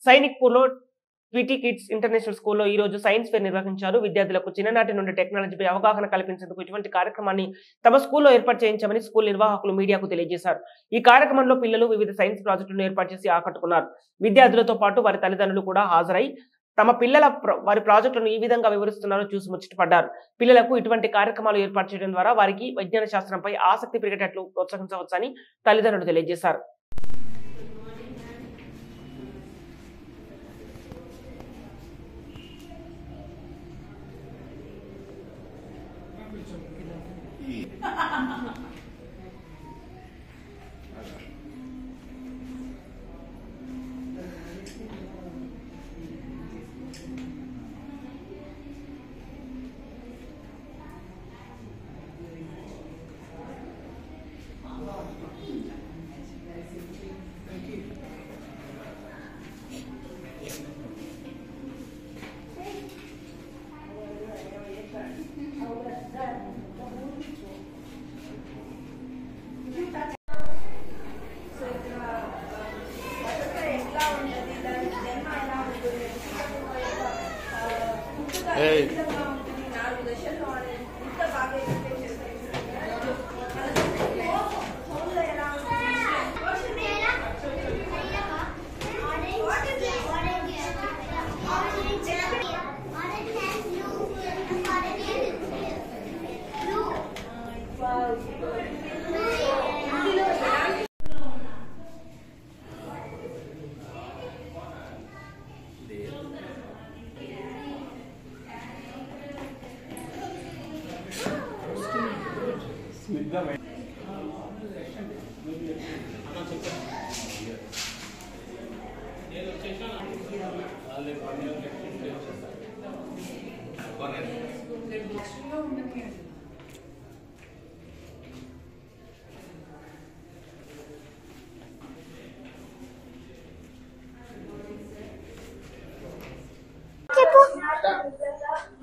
సైనిక్పూర్లో Tweety kids international స్కూల్లో ఈ రోజు సైన్స్ ఫేర్ నిర్వహించారు. విద్యార్థులకు చిన్ననాటి నుండి టెక్నాలజీపై అవగాహన కల్పించేందుకు ఇటువంటి కార్యక్రమాన్ని తమ స్కూల్లో ఏర్పాటు చేయించామని స్కూల్ నిర్వాహకులు మీడియాకు తెలియజేశారు. ఈ కార్యక్రమంలో పిల్లలు వివిధ సైన్స్ ప్రాజెక్టులను ఏర్పాటు చేసి ఆకట్టుకున్నారు. విద్యార్థులతో పాటు వారి తల్లిదండ్రులు కూడా హాజరై తమ పిల్లల వారి ప్రాజెక్టులను ఈ విధంగా వివరిస్తున్నారో చూసి ముచ్చటపడ్డారు. పిల్లలకు ఇటువంటి కార్యక్రమాలు ఏర్పాటు చేయడం ద్వారా వారికి విజ్ఞాన శాస్త్రంపై ఆసక్తి పెరిగేటట్లు ప్రోత్సహించవచ్చని తల్లిదండ్రులు తెలియజేశారు.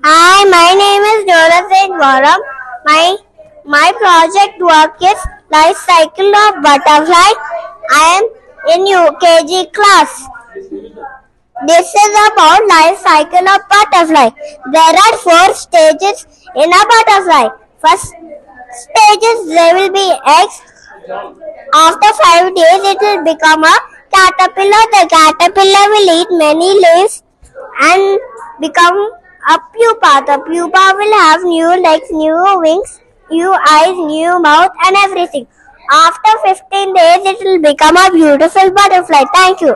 Hi, my name is Jonathan Varam. My project work is life cycle of butterfly. I am in UKG class. This is about life cycle of butterfly. There are 4 stages in a butterfly. First stages, there will be eggs. After 5 days, it will become a caterpillar. The caterpillar will eat many leaves and become a pupa. The pupa will have new legs, new wings, new eyes, new mouth and everything. After 15 days, it will become a beautiful butterfly. Thank you.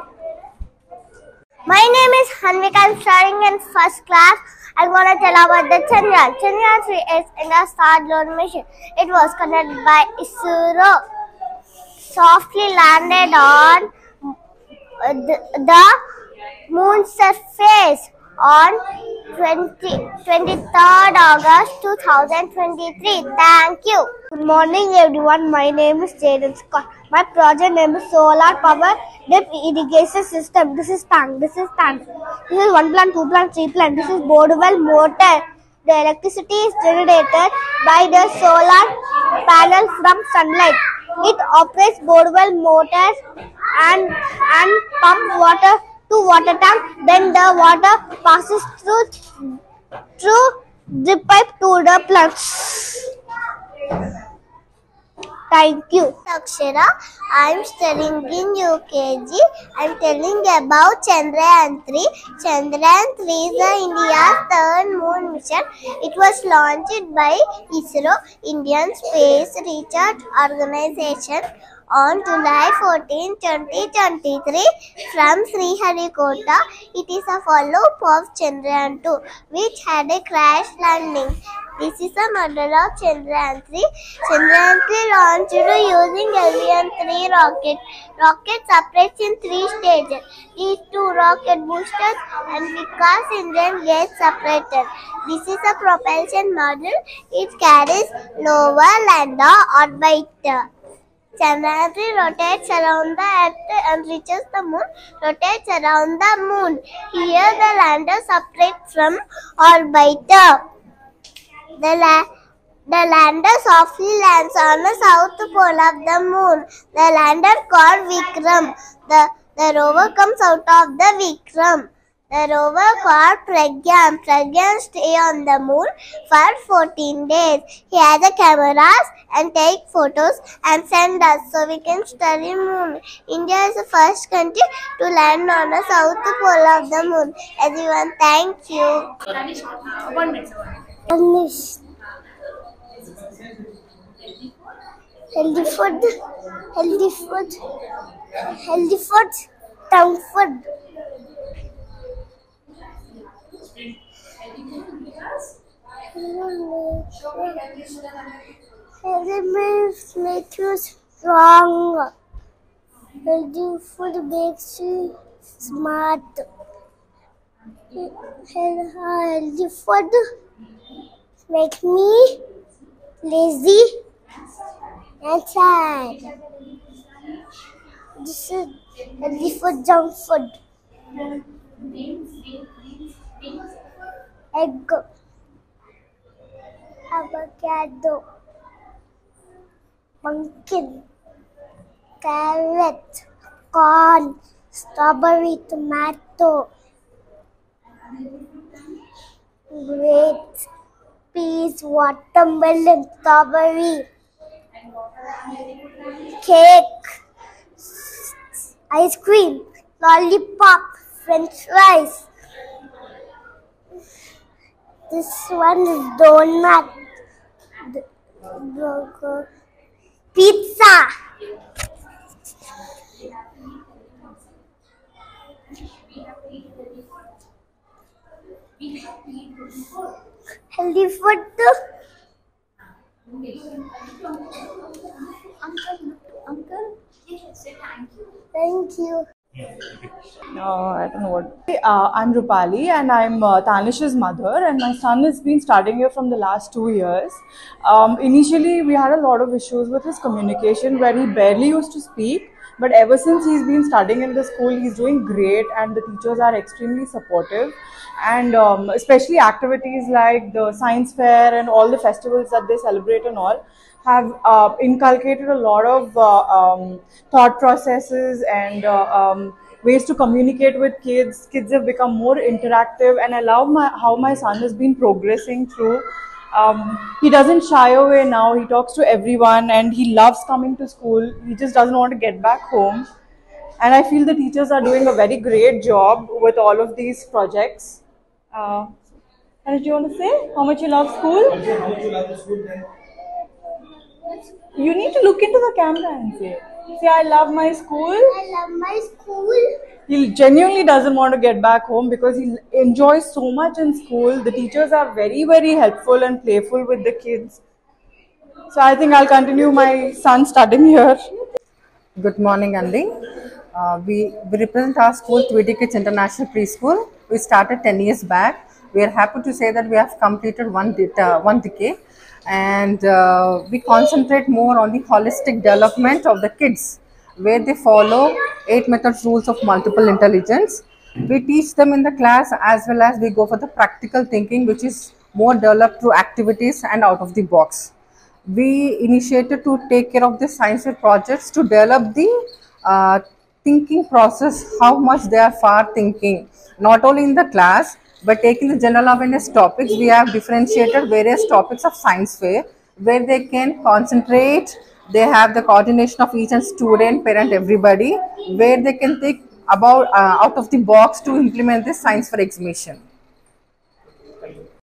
My name is Hanvika. I'm studying in first class. I'm going to tell about the Chandrayaan. Chandrayaan 3 is in a star-load mission. It was conducted by ISRO. Softly landed on the moon's surface on 23rd August 2023. Thank you. Good morning everyone. My name is Jaden Scott. My project name is Solar Power Drip Irrigation System. This is tank. This is 1 plant, 2 plant, 3 plant. This is Borewell motor. The electricity is generated by the solar panel from sunlight. It operates Borewell motors and pump water to water tank. Then the water passes through drip pipe to the plants. Thank you. Akshara, I am studying in UKG. I am telling about Chandrayaan 3. Chandrayaan 3 is India's 3rd moon mission. It was launched by ISRO, Indian Space Research Organisation, on July 14, 2023 from Sriharikota. It is a follow-up of Chandrayaan 2, which had a crash landing. This is a model of Chandrayaan 3. Chandrayaan 3 launched using LVM-3 rocket. Rocket operates in 3 stages. These 2 rocket boosters and Vikas engine get separated. This is a propulsion model. It carries lower lander orbiter. Chandrayaan 3 rotates around the Earth and reaches the Moon. Rotates around the Moon. Here the lander separates from orbiter. The lander softly lands on the south pole of the Moon. The lander called Vikram. The The rover comes out of the Vikram. The rover called Pragyan. Pragyan stay on the moon for 14 days. He has the cameras and take photos and send us so we can study moon. India is the first country to land on the south pole of the moon. Everyone, thank you. Anish. Healthy food, healthy food, healthy food, tongue food. Healthy meals make you strong. Healthy food makes you smart. Healthy food makes me lazy and sad. This is healthy food, junk food. Egg, avocado, pumpkin, carrot, corn, strawberry, tomato, grapes, peas, watermelon, strawberry, cake, ice cream, lollipop, french fries. This one is donut, pizza. Healthy food. Uncle, thank you. I don't know what. I'm Rupali and I'm Tanish's mother, and my son has been studying here from the last 2 years. Initially, we had a lot of issues with his communication where he barely used to speak, but ever since he's been studying in the school, he's doing great and the teachers are extremely supportive. And especially activities like the science fair and all the festivals that they celebrate and all have inculcated a lot of thought processes and ways to communicate with kids. Kids have become more interactive, and I love how my son has been progressing through. He doesn't shy away now. He talks to everyone and he loves coming to school. He just doesn't want to get back home. And I feel the teachers are doing a very great job with all of these projects. And do you want to say how much you love school? How much you love the school then? You need to look into the camera and say, I love my school. I love my school. He genuinely doesn't want to get back home because he enjoys so much in school. The teachers are very, very helpful and playful with the kids. So I think I'll continue my son studying here. Good morning, Andy. We represent our school, Tweety Kids International Preschool. We started 10 years back. We are happy to say that we have completed one decade, and we concentrate more on the holistic development of the kids, where they follow 8 methods rules of multiple intelligence. We teach them in the class as well as we go for the practical thinking, which is more developed through activities and out of the box. We initiated to take care of the science fair projects to develop the thinking process, how much they are far thinking, not only in the class, but taking the general awareness topics. We have differentiated various topics of science fair where they can concentrate. They have the coordination of each and student, parent, everybody, where they can think about out of the box to implement this science fair exhibition.